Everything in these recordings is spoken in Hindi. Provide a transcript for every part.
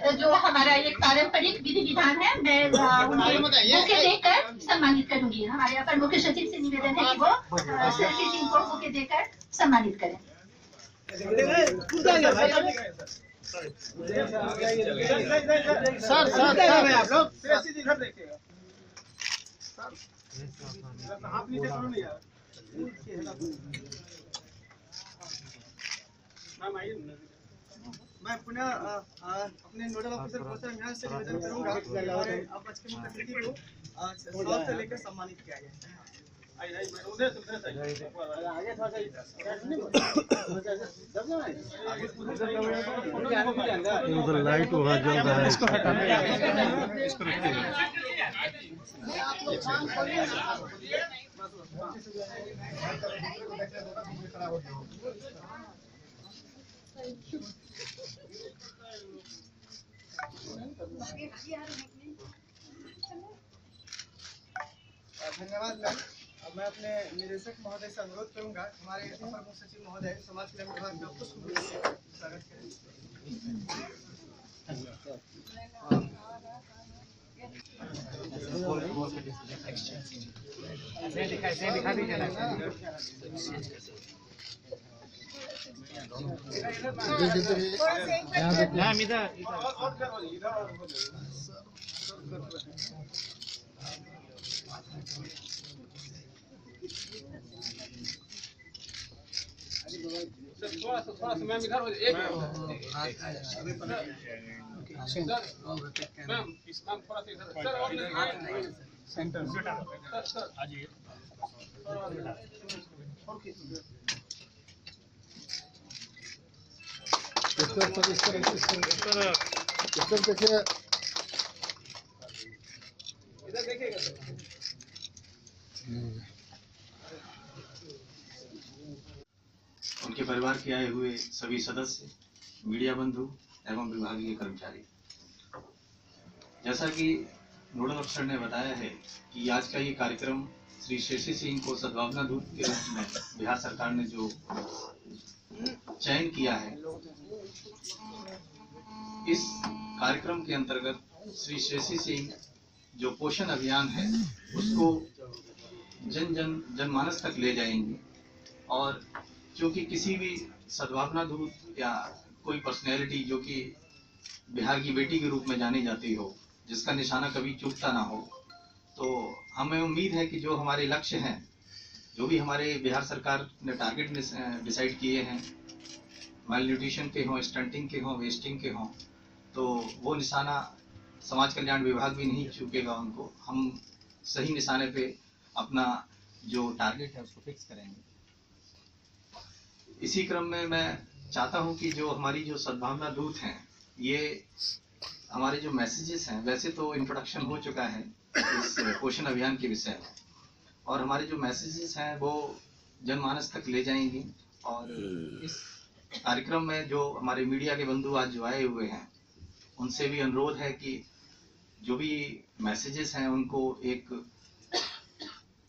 जो हमारा एक पारंपरिक विधि विधान है, मैं उन्हें बुके देकर सम्मानित करूंगी। हमारे अपर मुख्य सचिव से निवेदन है कि वो श्री सिंह को बुके देकर सम्मानित करें। सर आप लोग इधर देखिएगा। हाथ नीचे करो नहीं यार। मैं पुनः अपने नोडल ऑफिसर पोस्टर यहाँ से निवेदन करूंगा हमारे आज के मुख्य अतिथि को शॉल से लेकर सम्मानित किया जाए। आगे थोड़ा उधर लाइट वहाँ जल रहा है, इसको धन्यवाद मैम। अब मैं अपने निदेशक महोदय से अनुरोध करूंगा हमारे अपर मुख्य सचिव महोदय समाज कल्याण विभाग में पुष्प स्वागत करें। दिखा दीजिए थोड़ा सा मैम इधर एक मैम थोड़ा सा इधर सर सेंटर सर आ जाइए। इधर देखिएगा। उनके परिवार के आए हुए सभी सदस्य, मीडिया बंधु एवं विभागीय कर्मचारी, जैसा कि नोडल अफसर ने बताया है कि आज का ये कार्यक्रम श्री शेषी सिंह को सद्भावना दूत के रूप में बिहार सरकार ने जो चयन किया है, इस कार्यक्रम के अंतर्गत श्री शेषी सिंह जो पोषण अभियान है उसको जनमानस तक ले जाएंगे। और क्योंकि किसी भी सद्भावना दूत या कोई पर्सनैलिटी जो कि बिहार की बेटी के रूप में जानी जाती हो, जिसका निशाना कभी चूकता ना हो, तो हमें उम्मीद है कि जो हमारे लक्ष्य हैं, जो भी हमारे बिहार सरकार ने टारगेट डिसाइड किए हैं, माल न्यूट्रिशन के हों, स्टंटिंग के हों, वेस्टिंग के हों, तो वो निशाना समाज कल्याण विभाग भी नहीं चूकेगा उनको। हम सही निशाने पे अपना जो टारगेट है उसको फिक्स करेंगे। इसी क्रम में मैं चाहता हूं कि जो हमारी जो सद्भावना दूत हैं, ये हमारे जो मैसेजेस हैं, वैसे तो इंट्रोडक्शन हो चुका है इस पोषण अभियान के विषय में, और हमारे जो मैसेजेस हैं वो जनमानस तक ले जाएंगी। और इस कार्यक्रम में जो हमारे मीडिया के बंधु आज जो आए हुए हैं, उनसे भी अनुरोध है कि जो भी मैसेजेस हैं उनको एक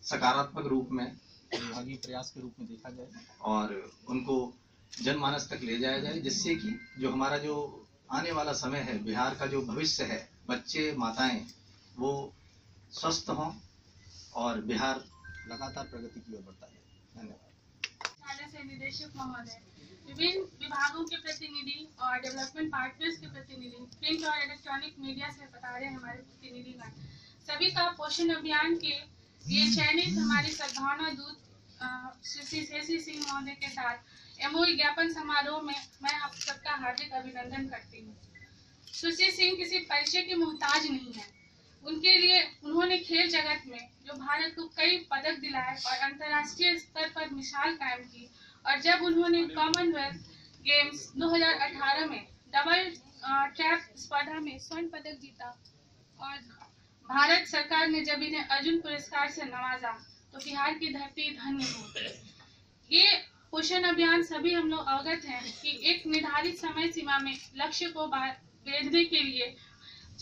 सकारात्मक रूप में, विभागीय प्रयास के रूप में देखा जाए और उनको जनमानस तक ले जाया जाए, जिससे कि जो हमारा जो आने वाला समय है, बिहार का जो भविष्य है, बच्चे माताएं वो स्वस्थ हों और बिहार लगातार प्रगति की ओर बढ़ता है। धन्यवाद। निदेशक महोदय, विभिन्न विभागों के प्रतिनिधि और डेवलपमेंट पार्टनर्स के प्रतिनिधि, प्रिंट और इलेक्ट्रॉनिक मीडिया से बता रहे हमारे प्रतिनिधिगण, सभी का पोषण अभियान के लिए चयनित हमारी सद्भावना दूत श्री शेषी सिंह महोदय के साथ एमओयू ज्ञापन समारोह में मैं आप सबका हार्दिक अभिनंदन करती हूँ। सुश्री सिंह किसी परिचय की मोहताज नहीं है। उनके लिए उन्होंने खेल जगत में जो भारत को कई पदक दिलाए और अंतर्राष्ट्रीय स्तर पर मिसाल कायम की, और जब उन्होंने कॉमनवेल्थ गेम्स 2018 में डबल ट्रैप स्पर्धा में स्वर्ण पदक जीता और भारत सरकार ने जब इन्हें अर्जुन पुरस्कार से नवाजा, तो बिहार की धरती धन्य हो। ये पोषण अभियान सभी हम लोग अवगत हैं कि एक निर्धारित समय सीमा में लक्ष्य को भेदने के लिए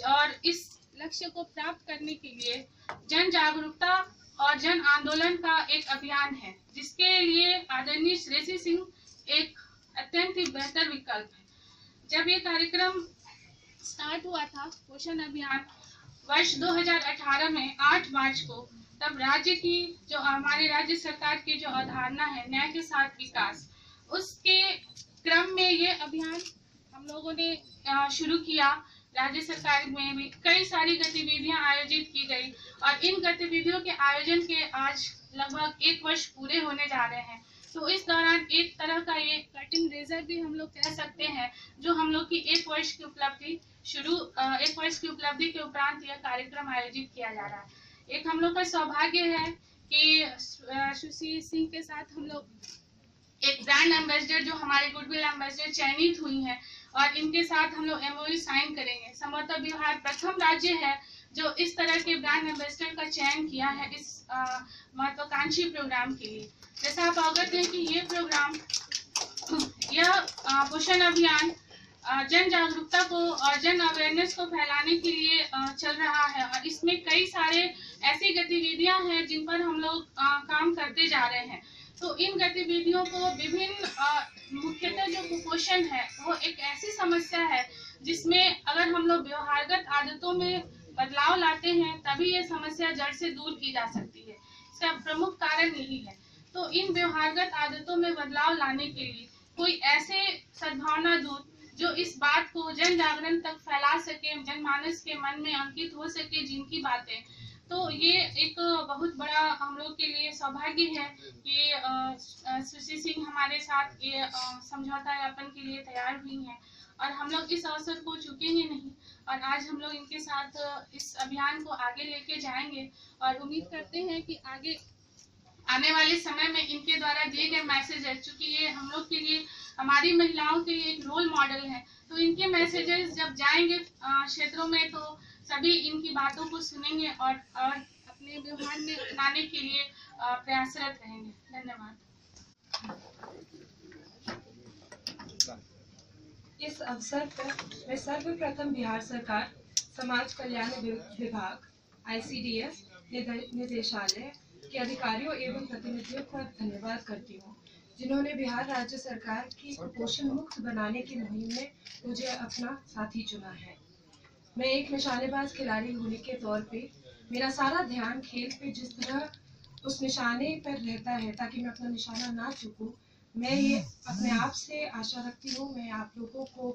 और इस लक्ष्य को प्राप्त करने के लिए जन जागरूकता और जन आंदोलन का एक अभियान है, जिसके लिए आदरणीय शेषी सिंह एक अत्यंत ही बेहतर विकल्प है। जब ये कार्यक्रम स्टार्ट हुआ था पोषण अभियान वर्ष 2018 में 8 मार्च को, तब राज्य की जो हमारे राज्य सरकार की जो अवधारणा है न्याय के साथ विकास, उसके क्रम में ये अभियान हम लोगों ने शुरू किया। राज्य सरकार में भी कई सारी गतिविधियां आयोजित की गई और इन गतिविधियों के आयोजन के आज लगभग 1 वर्ष पूरे होने जा रहे हैं। तो इस दौरान एक तरह का ये कटिंग रेजर भी हम लोग कह सकते हैं, जो हम लोग की 1 वर्ष की उपलब्धि 1 वर्ष की उपलब्धि के उपरांत यह कार्यक्रम आयोजित किया जा रहा है। एक हम लोग का सौभाग्य है कि सुश्री सिंह के साथ हम लोग एक ब्रांड एम्बेसडर जो हमारे गुडविल एम्बेसडर चयनित हुई हैं और इनके साथ हम लोग MOU साइन करेंगे। संभवतः बिहार प्रथम राज्य है जो इस तरह के ब्रांड एम्बेसडर का चयन किया है इस महत्वाकांक्षी प्रोग्राम के लिए। जैसा आप अवगत हैं कि ये प्रोग्राम, यह पोषण अभियान जन जागरूकता को और जन अवेयरनेस को फैलाने के लिए चल रहा है और इसमें कई सारे ऐसी गतिविधियां हैं जिन पर हम लोग काम करते जा रहे हैं। तो इन गतिविधियों को विभिन्न मुख्यतः जो कुपोषण है वो एक ऐसी समस्या है जिसमें अगर हम लोग व्यवहारगत आदतों में बदलाव लाते हैं तभी ये समस्या जड़ से दूर की जा सकती है। इसका प्रमुख कारण यही है। तो इन व्यवहारगत आदतों में बदलाव लाने के लिए कोई ऐसे सद्भावना दूत जो इस बात को जन जागरण तक फैला सके, जनमानस के मन में अंकित हो सके जिनकी बातें, तो ये एक बहुत बड़ा हम लोग के लिए सौभाग्य है कि सुश्री सिंह हमारे साथ ये समझौता ज्ञापन के लिए तैयार हुई हैं और हम लोग इस अवसर को चूकेंगे नहीं और आज हम लोग इनके साथ इस अभियान को आगे लेके जाएंगे और उम्मीद करते हैं कि आगे आने वाले समय में इनके द्वारा दिए गए मैसेजेस, चूंकि ये हम लोग के लिए, हमारी महिलाओं के लिए एक रोल मॉडल है, तो इनके मैसेजेस जब जाएंगे क्षेत्रों में तो सभी इनकी बातों को सुनेंगे और अपने व्यवहार में अपनाने के लिए प्रयासरत रहेंगे। धन्यवाद। इस अवसर पर मैं सर्वप्रथम बिहार सरकार समाज कल्याण विभाग ICDS निदेशालय के अधिकारियों एवं प्रतिनिधियों का धन्यवाद करती हूँ जिन्होंने बिहार राज्य सरकार की कुपोषण मुक्त बनाने की मुहिम में मुझे अपना साथी चुना है। मैं एक निशानेबाज खिलाड़ी होने के तौर पे मेरा सारा ध्यान खेल पे जिस तरह उस निशाने पर रहता है ताकि मैं अपना निशाना ना चूकूं, मैं ये अपने आप से आशा रखती हूँ। मैं आप लोगों को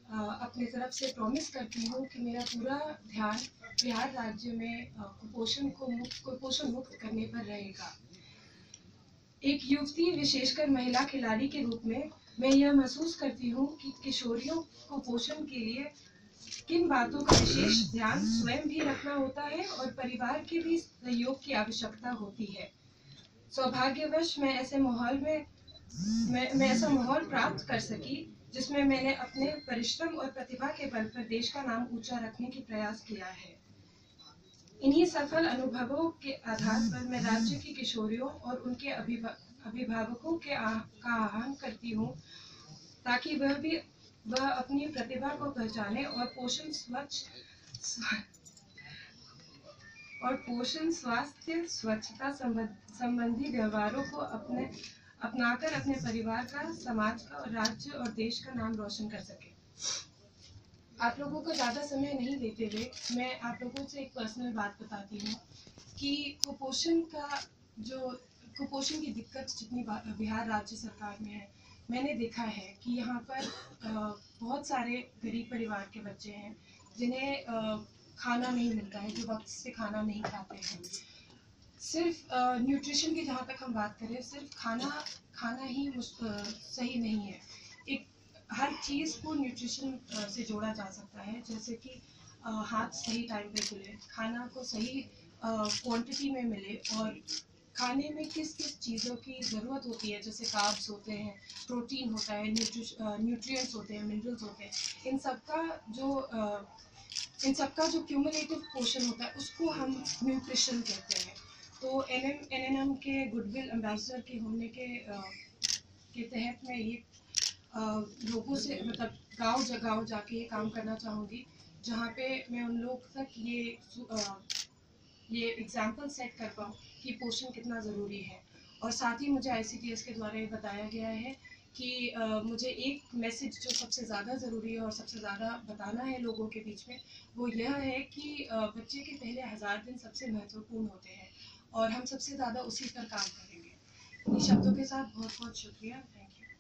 अपने तरफ से प्रॉमिस करती हूँ कि मेरा पूरा ध्यान बिहार राज्य में कुपोषण मुक्त करने पर रहेगा। एक युवती, विशेषकर महिला खिलाड़ी के रूप में मैं यह महसूस करती हूँ कि किशोरियों को पोषण के लिए किन बातों का विशेष ध्यान स्वयं भी रखना होता है और परिवार के भी सहयोग की आवश्यकता होती है। सौभाग्यवश मैं ऐसे माहौल में मैं ऐसा माहौल प्राप्त कर सकी जिसमें मैंने अपने परिश्रम और प्रतिभा के बल पर देश का नाम ऊंचा रखने की प्रयास किया है। इन्हीं सफल अनुभवों के आधार पर मैं राज्य की किशोरियों और उनके अभिभावकों का आह्वान करती हूँ ताकि वह अपनी प्रतिभा को पहचाने और पोषण स्वास्थ्य स्वच्छता संबंधी व्यवहारों को अपनाकर अपने परिवार का, समाज का और राज्य और देश का नाम रोशन कर सके। आप लोगों को ज़्यादा समय नहीं देते हुए मैं आप लोगों से एक पर्सनल बात बताती हूँ कि कुपोषण की दिक्कत जितनी बिहार राज्य सरकार में है, मैंने देखा है कि यहाँ पर बहुत सारे गरीब परिवार के बच्चे हैं जिन्हें खाना नहीं मिलता है, जो वक्त से खाना नहीं खाते हैं। सिर्फ न्यूट्रिशन की जहाँ तक हम बात करें, सिर्फ खाना ही सही नहीं है। एक हर चीज़ को न्यूट्रिशन से जोड़ा जा सकता है, जैसे कि हाथ सही टाइम पे खुले, खाना को सही क्वांटिटी में मिले और खाने में किस किस चीज़ों की ज़रूरत होती है, जैसे कार्ब्स होते हैं, प्रोटीन होता है, न्यूट्रिएंट्स होते हैं, मिनरल्स होते हैं, इन सबका जो क्यूमुलेटिव पोर्शन होता है उसको हम न्यूट्रिशन कहते हैं। तो NNM के गुडविल एम्बेसडर के होने के तहत मैं ये लोगों से, मतलब गांव जाके ये काम करना चाहूँगी जहाँ पे मैं उन लोग तक ये एग्जाम्पल सेट कर पाऊँ कि पोषण कितना ज़रूरी है। और साथ ही मुझे ICDS के द्वारा ये बताया गया है कि मुझे एक मैसेज जो सबसे ज़्यादा ज़रूरी है और सबसे ज़्यादा बताना है लोगों के बीच में, वो यह है कि बच्चे के पहले 1000 दिन सबसे महत्वपूर्ण होते हैं और हम सबसे ज़्यादा उसी पर काम करेंगे। इन शब्दों के साथ बहुत बहुत शुक्रिया। Thank you.